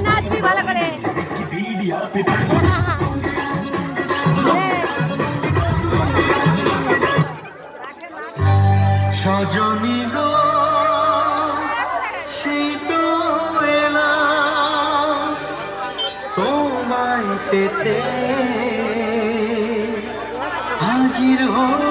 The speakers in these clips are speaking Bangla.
নাচবি ভালো করে। সজনী গো সেই তো এলাম তোমায় পেতে হাজির হলাম।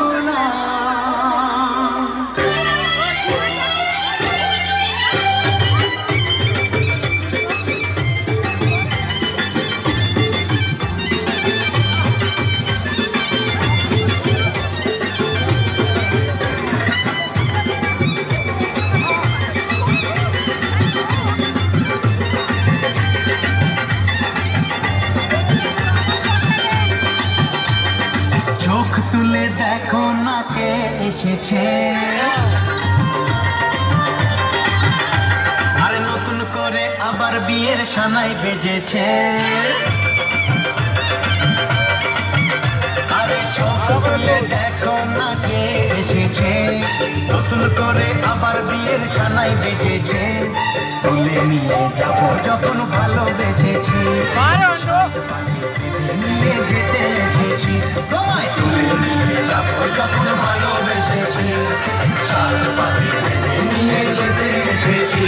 চোখ তুলে দেখো না কে এসেছে, আরে নতুন করে আবার বিয়ের সানাই বেজেছে। আরে চোখ তুলে দেখো না কে এসেছে, নতুন করে আবার বিয়ের সানাই বেজেছে। তুলে নিয়ে যাবো যখন ভালোবেসেছি, নিয়ে যেতে এসেছি, তোমায় তুলে নিয়ে যাবো যখন ভালোবেসেছি, চাঁদ পাখি নিয়ে যেতে এসেছি।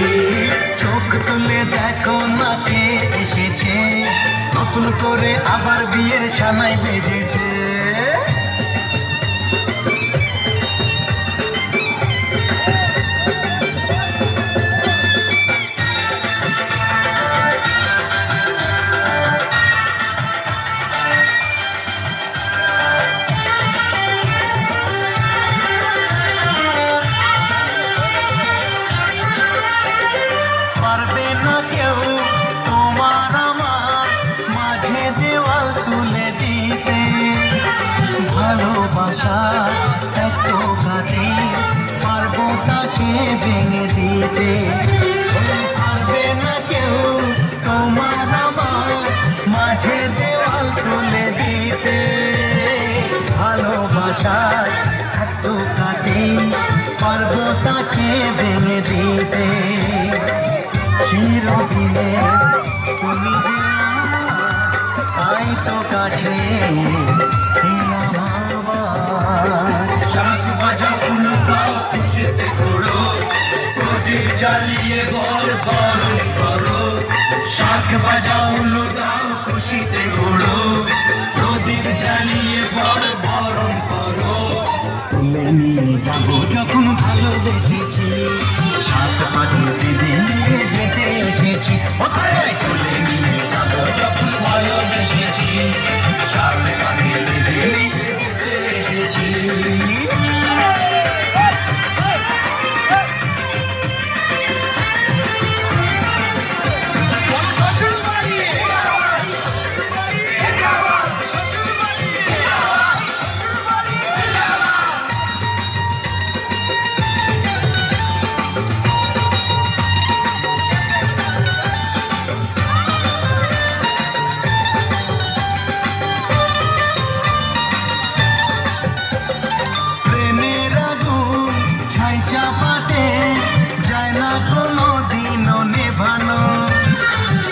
চোখ তুলে দেখো না কে এসেছে, নতুন করে আবার বিয়ের সানাই বেজেছে। পারবে না কেউ তোমার আমার মাঝে দেওয়াল তুলে দিতে, ভালোবাসা এত কাটে পারবো তাকে ভেঙে দিতে। পারবে না কেউ তোমার আমার মাঝে দেওয়াল তুলে দিতে, ভালোবাসা এত কাটে পারবো তাকে ভেঙে দিতে। চিরদিনে তুমি যে তাই তো কাছে শাঁখ বাজা উলুদাও খুশিতে ঘোড়ো, প্রদীপ জ্বালিয়ে বল বরণ করো। শাঁখ বাজা উলুদাও খুশিতে ঘোড়ো, প্রদীপ জ্বালিয়ে বল বরণ করো। তুলে নিয়ে যাবো যখন ভালোবেসেছি, সাত পাখি বেঁধে নিয়ে যেতে এসেছি। ওখানে তুলে নিয়ে যাবো যখন ভালোবেসেছি, সাত পাখি বেঁধে নিয়ে যেতে এসেছি। চাপাতে যায় না কোনো দিনও নেভানো,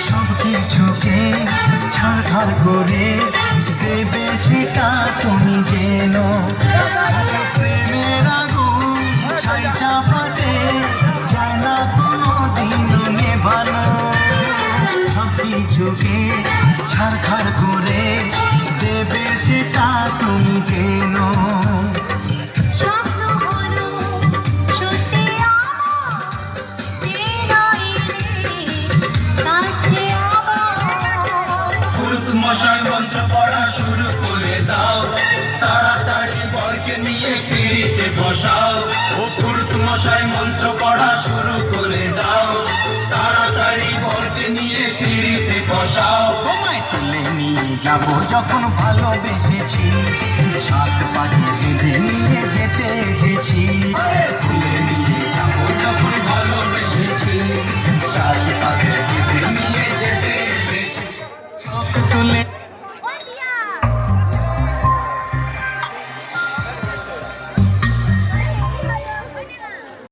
সব কিছুকে ছাড়খাড় করে দেবে সেটা তুমি যেন। প্রেমের আগুন ছাই চাপাতে যায় না কোনো দিনও নেভানো, সব কিছুকে ছাড়খাড় করে দেবে সেটা তুমি যেন। মশাই মন্ত্র পড়া শুরু করে দাও, তাড়াতাড়ি বরকে নিয়ে পিড়িতে বসাও। ও পুরুত মশাই মন্ত্র পড়া শুরু করে দাও, তাড়াতাড়ি বরকে নিয়ে পিড়িতে বসাও। তোমায় তুলে নিয়ে যাবো যখন ভালোবেসেছি, সাত পাখি বেঁধে নিয়ে যেতে এসেছি। তুলে নিয়ে